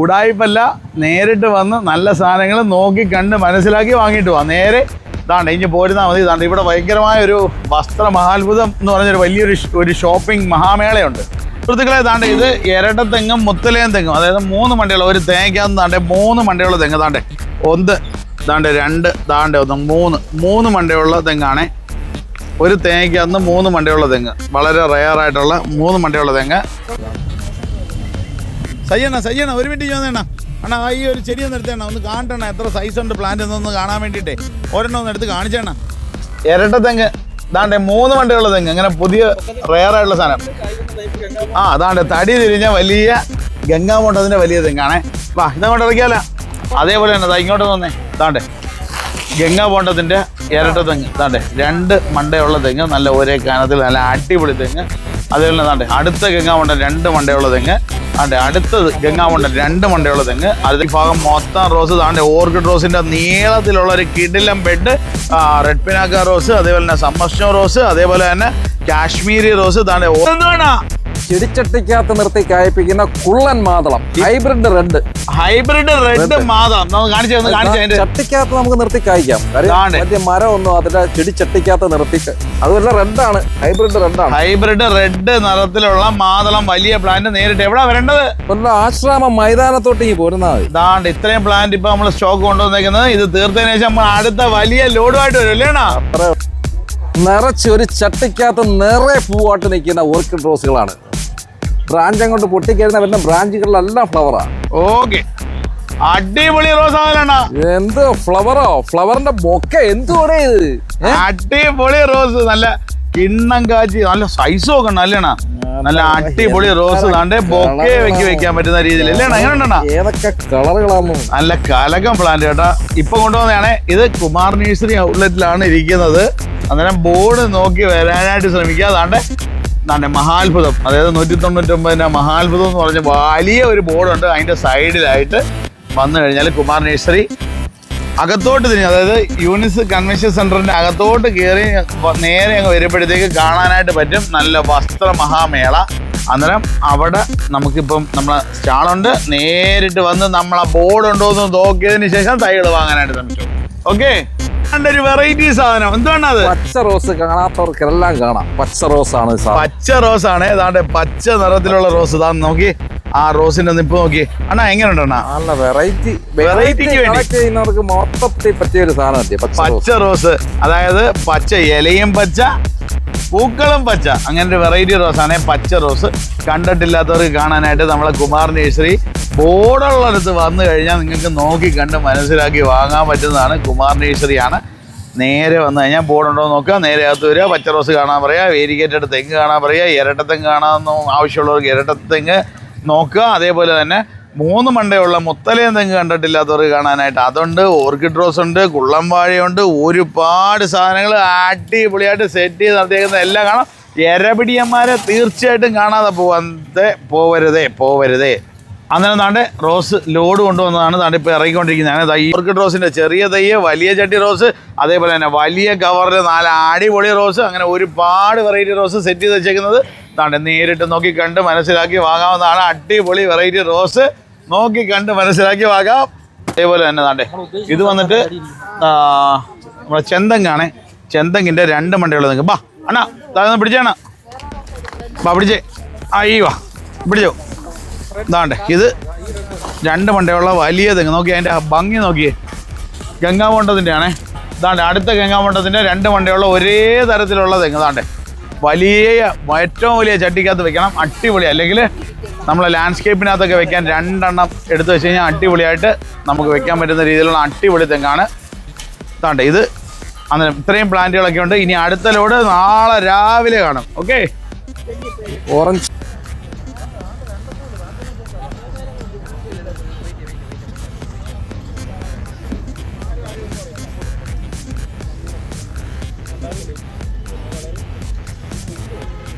ഉടായിപ്പല്ല, നേരിട്ട് വന്ന് നല്ല സാധനങ്ങൾ നോക്കി കണ്ട് മനസ്സിലാക്കി വാങ്ങിയിട്ട് പോവാം. നേരെ ഇതാണ്ട് ഇനി പോരുന്നാൽ മതി. ഇതാണ്ട് ഇവിടെ ഭയങ്കരമായ ഒരു വസ്ത്ര മഹാത്ഭുതം എന്ന് പറഞ്ഞൊരു വലിയൊരു ഷോപ്പിംഗ് മഹാമേളയുണ്ട്. സുഹൃത്തുക്കളെ, താണ്ട് ഇത് ഇരട്ടത്തെങ്ങും മുത്തലയും തെങ്ങും, അതായത് 3 മണ്ടിയുള്ള ഒരു തേങ്ങയ്ക്കകത്ത് താണ്ടെ 3 മണ്ടിയുള്ള തെങ്ങ്. താണ്ടെ 1, താണ്ടെ 2, താണ്ടെ 1, 3 മണ്ടിയുള്ള തെങ്ങാണ്. ഒരു തേങ്ങയ്ക്കകത്ത് 3 മണ്ടിയുള്ള തെങ്ങ്, വളരെ റെയറായിട്ടുള്ള 3 മണ്ടിയുള്ള തെങ്ങ്. സയ്യണ ഒരു മിനിറ്റ് ചോദിച്ചേണ്ണ. അണ്ണാ ഈ ഒരു ചെടി ഒന്ന് എടുത്തേണ്ണ, ഒന്ന് കാണട്ടെണ്ണ എത്ര സൈസ് ഉണ്ട് പ്ലാന്റ് എന്നൊന്ന് കാണാൻ വേണ്ടിയിട്ടേ ഒരെണ്ണം ഒന്ന് എടുത്ത് കാണിച്ചേണ്ണ. ഇരട്ട തെങ്ങ് ഇതാണ്ട് 3 മണ്ടിയുള്ള തെങ്ങ്, അങ്ങനെ പുതിയ റെയറായിട്ടുള്ള സാധനം. അതാണ്ട് തടി തിരിഞ്ഞ വലിയ ഗംഗാമോട്ടത്തിൻ്റെ വലിയ തെങ്ങാണേ. വാ ഇതങ്ങോട്ട് ഇറക്കിയാലോ. അതേപോലെ തന്നെ ഇങ്ങോട്ട് വന്നേ. ഇതാണ്ട് ഗംഗാമോട്ടത്തിൻ്റെ ഇരട്ട തെങ്ങ്. ഇതാണ്ട് 2 മണ്ടയുള്ള തെങ്ങ്, നല്ല ഒരേ കാനത്തിൽ നല്ല അടിപൊളി തെങ്ങ്. അതേപോലെ തന്നെ അടുത്ത ഗംഗാമോട്ടം 2 മണ്ടയുള്ള തെങ്ങ്. അടുത്തത് ഗംഗാമോട്ടം 2 മണ്ടയുള്ള തെങ്ങ്. അതിൽ ഭാഗം മൊത്തം റോസ്. താണ്ടെ ഓർക്കിഡ് റോസിന്റെ നീളത്തിലുള്ള ഒരു കിടിലം ബെഡ്, റെഡ് പിനാക്ക റോസ്, അതേപോലെ തന്നെ സമ്മർ സ്നോ റോസ്, അതേപോലെ തന്നെ കാശ്മീരി റോസ്. താണ്ടെ ചെടിച്ചട്ടിക്കകത്ത് നിർത്തി കായ്പിക്കുന്ന കുള്ളൻ മാതളം, ഹൈബ്രിഡ് റെഡ് മാതളം. ചട്ടിക്കകത്ത് നമുക്ക് നിർത്തി കായ്ക്കാം. വലിയ മരം ഒന്നും അതിന്റെ ചെടിച്ചട്ടിക്കകത്ത് നിർത്തി, അതുപോലെ റെഡാണ്, ഹൈബ്രിഡ് റെഡ് നിറത്തിലുള്ള മാതളം വലിയ പ്ലാന്റ്. നേരിട്ട് എവിടെ വരേണ്ടത്? ആശ്രമം മൈതാനത്തോട്ട് പോരുന്നത്. ഇതാണ്ട് ഇത്രയും പ്ലാന്റ് ഇപ്പൊ നമ്മൾ സ്റ്റോക്ക് കൊണ്ടുവന്നേക്കുന്നത്. ഇത് തീർത്തതിനു ശേഷം നമ്മൾ അടുത്ത വലിയ ലോഡുമായിട്ട് വരും അല്ലേണ. നിറച്ച് ഒരു ചട്ടിക്കകത്ത് നിറയെ പൂവായിട്ട് നിൽക്കുന്ന ഓർക്കിഡ് റോസുകളാണ്. ബ്രാഞ്ച് അങ്ങോട്ട് പൊട്ടിക്കഴിഞ്ഞാൽ വരുന്ന ബ്രാഞ്ചുകളിലെല്ലാം ഫ്ലവറാ. ഓക്കെ, അടിപൊളി റോസ് ആകലണ്ണ. എന്ത് ഫ്ലവറോ, ഫ്ലവറിന്റെ ബൊക്ക എന്തുകൂടെ ഇത്. അടിപൊളി റോസ്, നല്ല കിണ്ണം കാച്ചി, നല്ല സൈസും ഒക്കെ ഉണ്ട് അല്ലേണ. നല്ല അടിപൊളി റോസ്. താണ്ടെ ബൊക്കെ വെക്കാൻ പറ്റുന്ന രീതിയിൽ അല്ലേണ. എങ്ങനെ ഏതൊക്കെ കളറുകളാണ്. നല്ല കലകം പ്ലാന്റ് കേട്ടാ. ഇപ്പൊ കൊണ്ടുവന്നതാണ്. ഇത് കുമാർ നഴ്സറി ഔട്ട്ലെറ്റിലാണ് ഇരിക്കുന്നത്. അന്നേരം ബോർഡ് നോക്കി വരാനായിട്ട് ശ്രമിക്കുക. താണ്ടെ മഹാത്ഭുതം, അതായത് 199 മഹാത്ഭുതം എന്ന് പറഞ്ഞ വലിയ ഒരു ബോർഡുണ്ട്. അതിന്റെ സൈഡിലായിട്ട് വന്നു കഴിഞ്ഞാൽ കുമാർ നഴ്സറി അകത്തോട്ട് തിരിഞ്ഞ്, അതായത് യൂണിസ് കൺവെൻഷൻ സെന്ററിന്റെ അകത്തോട്ട് കയറി നേരെ അങ്ങ് വരുമ്പോഴത്തേക്ക് കാണാനായിട്ട് പറ്റും നല്ല വസ്ത്ര മഹാമേള. അന്നേരം അവിടെ നമുക്കിപ്പം നമ്മളെ സ്റ്റാളുണ്ട്. നേരിട്ട് വന്ന് നമ്മളെ ബോർഡ് ഉണ്ടോ എന്ന് നോക്കിയതിന് ശേഷം തൈകൾ വാങ്ങാനായിട്ട് ശ്രമിച്ചു. ഓക്കെ, ഒരു വെറൈറ്റി സാധനം എന്താണ് അത്? പച്ച റോസ് കാണാത്തവർക്കെല്ലാം കാണാം. പച്ച റോസാണ്, പച്ച റോസാണ്. ഏതാണ്ട് പച്ച നിറത്തിലുള്ള റോസ്. ഇതാ നോക്കി, ആ റോസിന്റെ നിപ്പ് നോക്കി അണ്ണാ. എങ്ങനെ ഉണ്ടണ്ണാ? നല്ല വെറൈറ്റിക്ക് വേണ്ടി മൊത്തത്തിൽ പറ്റിയ ഒരു സാധനം പച്ച റോസ്. അതായത് പച്ച ഇലയും പച്ച, പൂക്കളും പച്ച, അങ്ങനെ ഒരു വെറൈറ്റി റോസാണ് പച്ച റോസ്. കണ്ടിട്ടില്ലാത്തവർക്ക് കാണാനായിട്ട് നമ്മളെ കുമാർ നഴ്സറി ബോർഡുള്ളടുത്ത് വന്നു കഴിഞ്ഞാൽ നിങ്ങൾക്ക് നോക്കി കണ്ട് മനസ്സിലാക്കി വാങ്ങാൻ പറ്റുന്നതാണ്. കുമാർ നഴ്സറിയാണ്. നേരെ വന്നു കഴിഞ്ഞാൽ ബോർഡുണ്ടോ നോക്കുക, നേരെ അകത്ത് വരിക, പച്ച റോസ് കാണാൻ പറയുക, വേരിക്കേറ്റഡ് തെങ്ങ് കാണാൻ പറയുക, ഇരട്ടത്തെങ്ങ് കാണാമെന്ന് ആവശ്യമുള്ളവർക്ക് ഇരട്ടത്തെങ്ങ് നോക്കുക. അതേപോലെ തന്നെ 3 മണ്ടയുള്ള മുത്തലയും തെങ്ങ് കണ്ടിട്ടില്ലാത്തവർക്ക് കാണാനായിട്ട് അതുണ്ട്. ഓർക്കിഡ് റോസ് ഉണ്ട്, കുള്ളംവാഴയുണ്ട്, ഒരുപാട് സാധനങ്ങൾ അടിപൊളിയായിട്ട് സെറ്റ് ചെയ്ത് നടത്തിയേക്കുന്ന എല്ലാം കാണാം. എരപിടിയന്മാരെ തീർച്ചയായിട്ടും കാണാതെ പോവരുതേ. അന്നേരം താണ്ടെ റോസ് ലോഡ് കൊണ്ടുവന്നതാണ്. താണ്ടെ ഇപ്പോൾ ഇറങ്ങിക്കൊണ്ടിരിക്കുന്നതാണ്. ഈ ഓർക്കിഡ് റോസിൻ്റെ ചെറിയ തയ്യ്, വലിയ ചട്ടി റോസ്, അതേപോലെ തന്നെ വലിയ കവറിൽ 4 അടിപൊളി റോസ്, അങ്ങനെ ഒരുപാട് വെറൈറ്റി റോസ് സെറ്റ് ചെയ്ത് വെച്ചേക്കുന്നത്. താണ്ടെ നേരിട്ട് നോക്കി കണ്ട് മനസ്സിലാക്കി വാങ്ങാവുന്നതാണ്. അടിപൊളി വെറൈറ്റി റോസ് നോക്കി കണ്ട് മനസ്സിലാക്കി വാങ്ങാം. അതേപോലെ തന്നെ താണ്ടെ ഇത് വന്നിട്ട് നമ്മുടെ ചെന്തങ്ങാണ്. ചെന്തങ്ങിൻ്റെ 2 മണ്ടയുള്ള തെങ്ങ്. ബാ അണ്ണാ, താഴെ പിടിച്ചേണ, ബാ പിടിച്ചേ. വാ പിടിച്ചോ. ഇതാണ്ട് ഇത് 2 മണ്ടയുള്ള വലിയ തെങ്ങ്. നോക്കി അതിൻ്റെ ഭംഗി നോക്കിയേ. ഗംഗാമോട്ടത്തിൻ്റെ ആണേ. ഇതാണ്ട് അടുത്ത ഗംഗാമോട്ടത്തിൻ്റെ 2 മണ്ടയുള്ള ഒരേ തരത്തിലുള്ള തെങ്ങ്. ഇതാണ്ട് ഏറ്റവും വലിയ ചട്ടിക്കകത്ത് വെക്കണം, അടിപൊളി. അല്ലെങ്കിൽ നമ്മളെ ലാൻഡ്സ്കേപ്പിനകത്തൊക്കെ വെക്കാൻ 2 എണ്ണം എടുത്ത് വെച്ച് കഴിഞ്ഞാൽ അടിപൊളിയായിട്ട് നമുക്ക് വെക്കാൻ പറ്റുന്ന രീതിയിലുള്ള അടിപൊളി തെങ്ങാണ്. ഇതാണ്ട് ഇത് അന്നേരം ഇത്രയും പ്ലാന്റുകളൊക്കെ ഉണ്ട്. ഇനി അടുത്ത ലോഡ് നാളെ രാവിലെ കാണും. ഓക്കെ, ഓറഞ്ച്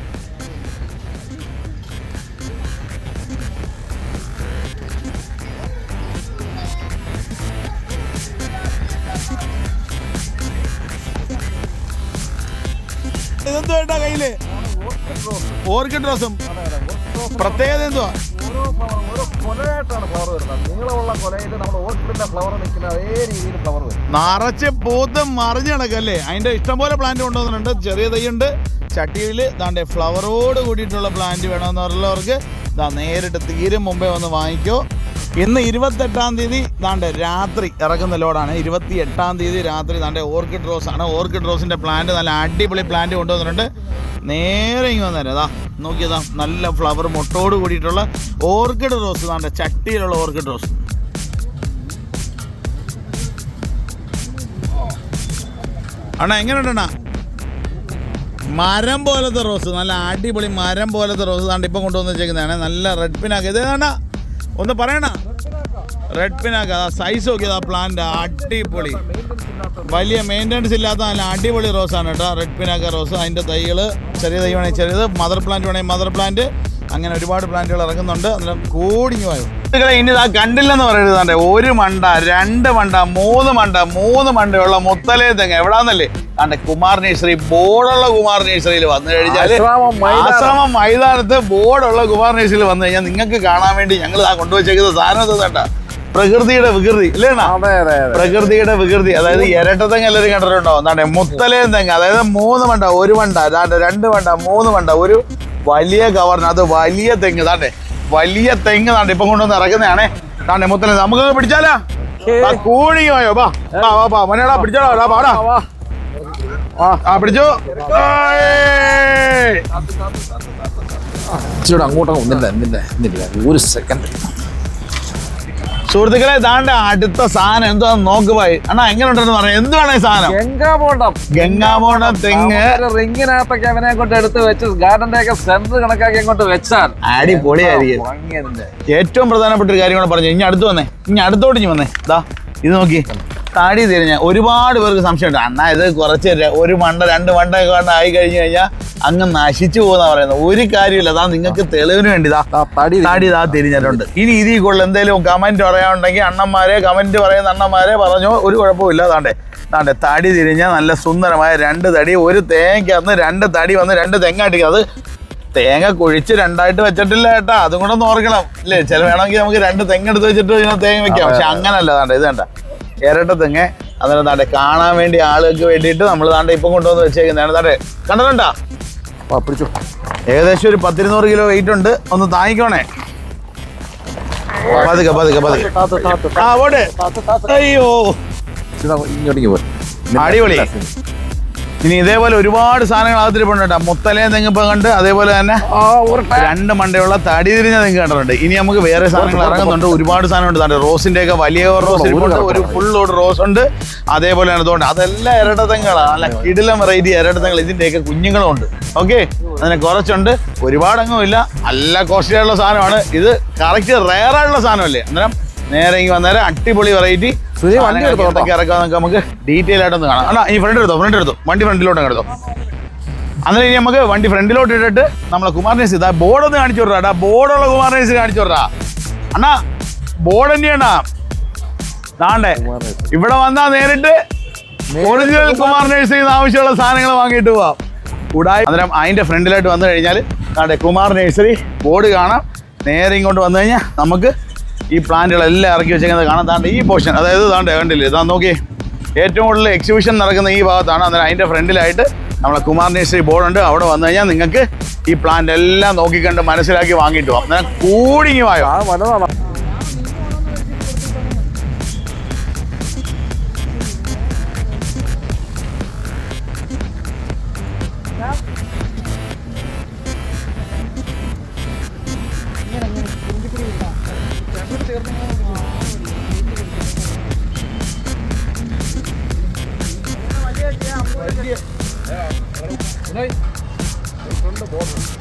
ഇതെന്തോ ഏട്ടാ കയ്യില്? ഓർക്കിഡ് റോസും പ്രത്യേകത എന്തുവാ? കൊലയായിട്ടാണ് ഫ്ലവർ വരുന്നത്. നീളമുള്ള കൊലയിൽ നമ്മൾ ഓർക്കിഡിന്റെ ഫ്ലവർ നിൽക്കുന്ന അതേ രീതിയിൽ ഫ്ലവർ വരും. നിറച്ച് പൂത്ത് മറിഞ്ഞ് കിടക്കല്ലേ. അതിന്റെ ഇഷ്ടംപോലെ പ്ലാന്റ് കൊണ്ടുവന്നിട്ടുണ്ട്. ചെറിയ തൈയുണ്ട്. ചട്ടിയിൽ ദാണ്ടെ ഫ്ലവറോട് കൂടിയിട്ടുള്ള പ്ലാന്റ് വേണമെന്നുള്ളവർക്ക് നേരിട്ട് തീരും മുമ്പേ വന്ന് വാങ്ങിക്കോ. ഇന്ന് 28-ാം തീയതി ദാണ്ടെ രാത്രി ഇറക്കുന്ന ലോഡാണ്. 28-ാം തീയതി രാത്രി ദാണ്ടെ ഓർക്കിഡ് റോസ് ആണ്. ഓർക്കിഡ് റോസിൻ്റെ പ്ലാന്റ് നല്ല അടിപൊളി പ്ലാന്റ് കൊണ്ടുവന്നിട്ടുണ്ട്. നേരെ ഇങ്ങ് വന്നേരം അതാ നോക്കിയതാ നല്ല ഫ്ലവർ മുട്ടോട് കൂടിയിട്ടുള്ള ഓർക്കിഡ് റോസ്. ദാണ്ടെ ചട്ടിയിലുള്ള ഓർക്കിഡ് റോസ്. അണ്ണാ എങ്ങനെയുണ്ടണ്ണാ? മരം പോലത്തെ റോസ്, നല്ല അടിപൊളി മരം പോലത്തെ റോസ് ദാണ്ട് ഇപ്പം കൊണ്ടുവന്ന് വെച്ചേക്കുന്നതാണ്. നല്ല റെഡ് പിനാക്ക്. ഇതേതാണ്ട ഒന്ന് പറയണ? റെഡ് പിനാക്ക്. ആ സൈസ് നോക്കിയത് ആ പ്ലാന്റ് അടിപൊളി, വലിയ മെയിൻ്റനൻസ് ഇല്ലാത്ത നല്ല അടിപൊളി റോസാണ് കേട്ടോ. Red Pinaka rose. അതിൻ്റെ തൈകൾ ചെറിയ തൈ വേണമെങ്കിൽ ചെറിയത്, മദർ പ്ലാന്റ് വേണമെങ്കിൽ മദർ പ്ലാന്റ്, അങ്ങനെ ഒരുപാട് പ്ലാന്റുകൾ ഇറങ്ങുന്നുണ്ട്. അന്നേരം കൂടിഞ്ഞു പോയോ ഇനി ഇതാ കണ്ടില്ലെന്ന് പറയുന്നത്. ഒരു മണ്ട, 2 മണ്ട, 3 മണ്ടയുള്ള മുത്തലേ തെങ്ങ് എവിടാന്നല്ലേ? അതെ കുമാർ നഴ്സറി, ബോർഡുള്ള കുമാർ നഴ്സറിയിൽ വന്നു കഴിഞ്ഞാൽ, ആശ്രമം മൈതാനത്ത് ബോർഡുള്ള കുമാർ നഴ്സറിയിൽ വന്നു കഴിഞ്ഞാൽ നിങ്ങൾക്ക് കാണാൻ വേണ്ടി ഞങ്ങൾ ആ കൊണ്ടുവച്ചേക്കുന്ന സാധനം തേട്ടാ. പ്രകൃതിയുടെ വികൃതി അല്ലേണ? പ്രകൃതിയുടെ വികൃതി. അതായത് ഇരട്ട തെങ്ങ് എല്ലാവരും കണ്ടിട്ടുണ്ടോ? എന്താണ് മുത്തലേ തെങ്ങ്. അതായത് 3 മണ്ട, 1 മണ്ട, 2 മണ്ട, 3 മണ്ട, ഒരു വലിയ കവറിന് അത് വലിയ തെങ്ങ്. താണ്ടെ വലിയ തെങ്ങ് താണ്ടെ ഇപ്പം കൊണ്ടുവന്ന് ഇറക്കുന്നതാണേ. താണ്ടെ മുത്തലേ. നമുക്ക് പിടിച്ചാലാ? കൂടിങ്ങി പോയോ? ബാ മണിയാടാ, പിടിച്ചാടാ, പാടാ. ആ പിടിച്ചു. അങ്ങോട്ടും ഒന്നില്ല, ഒരു സെക്കൻഡ്. സുഹൃത്തുക്കളെ താണ്ടെ അടുത്ത സാധനം എന്തോ നോക്ക് പോയി. അണ്ണാ എങ്ങനെ ഉണ്ടെന്ന് പറയാം. എന്തുവാണ് ഈ സാധനം? ഗംഗാബോണ്ടം തെങ്ങ്. റിങ്ങിനകത്തൊക്കെ അവനെ കൊണ്ട് എടുത്ത് വെച്ച് ഗാർഡന്റെ ഒക്കെ സെന്റർ കണക്കാക്കി അങ്ങോട്ട് വെച്ചാൽ അടിപൊളിയായിരിക്കും. ഏറ്റവും പ്രധാനപ്പെട്ട ഒരു കാര്യം കൂടെ പറഞ്ഞു. ഇനി അടുത്ത് വന്നേ, ഇനി അടുത്തോട്ട് ഇനി വന്നേ. ദാ ഇത് നോക്കി, താടി തിരിഞ്ഞ ഒരുപാട് പേർക്ക് സംശയമുണ്ട്. അണ്ണാ ഇത് കുറച്ച് 1 മണ്ട 2 മണ്ട ഒക്കെ ആയി കഴിഞ്ഞു കഴിഞ്ഞാൽ അങ്ങ് നശിച്ചു പോകുന്ന പറയുന്നത്. ഒരു കാര്യമില്ല. അതാ നിങ്ങൾക്ക് തെളിവിന് വേണ്ടി താടി ഇതാ തിരിഞ്ഞിട്ടുണ്ട്. ഇനി ഇതിൽ കൂടുതൽ എന്തെങ്കിലും കമന്റ് പറയാനുണ്ടെങ്കിൽ അണ്ണന്മാരെ, കമന്റ് പറയുന്ന അണ്ണന്മാരെ പറഞ്ഞോ, ഒരു കുഴപ്പമില്ല. താണ്ടെ തടി തിരിഞ്ഞ നല്ല സുന്ദരമായ 2 തടി. ഒരു തേങ്ങയ്ക്കകത്ത് 2 തടി വന്ന് 2 തെങ്ങാട്ടിക്കുക. അത് തേങ്ങ കുഴിച്ച് 2ആയിട്ട് വെച്ചിട്ടില്ല കേട്ടാ. അതും കൂടെ ഒന്ന് ഓർക്കണം അല്ലേ? ചില വേണമെങ്കിൽ നമുക്ക് 2 തെങ്ങെടുത്ത് വെച്ചിട്ട് ഇതിനെ തേങ്ങ വെക്കാം. പക്ഷെ അങ്ങനല്ല. താണ്ടെ ഇത് കണ്ട ഇരട്ട തെങ്ങ്. അന്നേരം താണ്ടെ കാണാൻ വേണ്ടി ആളുകൾക്ക് വേണ്ടിയിട്ട് നമ്മൾ താണ്ടെ ഇപ്പം കൊണ്ടുവന്ന് വെച്ചേക്കുന്നതാണ്. താണ്ടെ കണ്ടിട്ടുണ്ടാ? ഏകദേശം ഒരു 10-200 കിലോ വെയിറ്റ് ഉണ്ട്. ഒന്ന് താങ്ങിക്കോണേ. പതുക്കെ. ആ ഓടെ. അയ്യോ അടിപൊളി. ഇനി ഇതേപോലെ ഒരുപാട് സാധനങ്ങൾ അകത്തിരിപ്പുണ്ട് കേട്ടോ. മുത്തലേ തെങ്ങ് ഇപ്പം കണ്ട്, അതേപോലെ തന്നെ 2 മണ്ടയുള്ള തടി തിരിഞ്ഞ തെങ്ങ് കണ്ടിട്ടുണ്ട്. ഇനി നമുക്ക് വേറെ സാധനങ്ങൾ ഇറങ്ങുന്നുണ്ട്. ഒരുപാട് സാധനമുണ്ട്. റോസിന്റെ ഒക്കെ വലിയ റോസ് ഇരിപ്പുണ്ട്. ഒരു ഫുൾ ലോഡ് റോസ് ഉണ്ട്. അതേപോലെ അതുകൊണ്ട് അതെല്ലാം ഇരട്ട തെങ്ങുകളാണ്. നല്ല കിടിലം വെറൈറ്റി ഇരട്ട തെങ്ങുകൾ. ഇതിന്റെയൊക്കെ കുഞ്ഞുങ്ങളും ഉണ്ട്. ഓക്കെ, അതിനെ കുറച്ചുണ്ട്. ഒരുപാടങ്ങും ഇല്ല. നല്ല കോസ്റ്റ്ലി ആയിട്ടുള്ള സാധനമാണ് ഇത്. കറക്റ്റ് റെയർ ആയിട്ടുള്ള സാധനമല്ലേ? അന്നേരം നേരെ ഇങ്ങ് വന്നേരം അടിപൊളി വെറൈറ്റി ഇറക്കാം. നമുക്ക് ഡീറ്റെയിൽ ആയിട്ടൊന്ന് കാണാം. അണ്ണാ ഈ ഫ്രണ്ട് എടുത്തോ വണ്ടി ഫ്രണ്ടിലോട്ട് എടുത്തോ. അന്നേരം ഇനി നമുക്ക് വണ്ടി ഫ്രണ്ടിലോട്ട് ഇട്ടിട്ട് നമ്മളെ കുമാർ നഴ്സറി ഇതാ ബോർഡൊന്ന് കാണിച്ചു വിടാ. ബോർഡുള്ള കുമാർ നഴ്സറി കാണിച്ചു വിടാ. അണ്ണാ ബോർഡ് തന്നെയാണാ. താണ്ടെ ഇവിടെ വന്നാൽ നേരിട്ട് ഒറിജിനൽ കുമാർ നഴ്സറിയിൽ നിന്ന് ആവശ്യമുള്ള സാധനങ്ങൾ വാങ്ങിയിട്ട് പോവാം. കൂടാതെ അന്നേരം അതിൻ്റെ ഫ്രണ്ടിലായിട്ട് വന്നു കഴിഞ്ഞാൽ താണ്ടെ കുമാർ നഴ്സറി ബോർഡ് കാണാം. നേരെ ഇങ്ങോട്ട് വന്നു കഴിഞ്ഞാൽ നമുക്ക് ഈ പ്ലാന്റുകളെല്ലാം ഇറക്കി വെച്ചേക്കുന്നത് കാണാൻ. താണ്ടെ ഈ പോർഷൻ, അതായത് താണ്ടെ കണ്ടില്ലേ, ഇതാ നോക്കി, ഏറ്റവും കൂടുതൽ എക്സിബിഷൻ നടക്കുന്ന ഈ ഭാഗത്താണ്. അന്നേരം അതിൻ്റെ ഫ്രണ്ടിലായിട്ട് നമ്മളെ കുമാർ നഴ്സറി ബോർഡുണ്ട്. അവിടെ വന്നു കഴിഞ്ഞാൽ നിങ്ങൾക്ക് ഈ പ്ലാന്റ് എല്ലാം നോക്കിക്കണ്ട് മനസ്സിലാക്കി വാങ്ങിയിട്ട് പോകാം. അന്നേരം കൂടിങ്ങി വായോ. Front border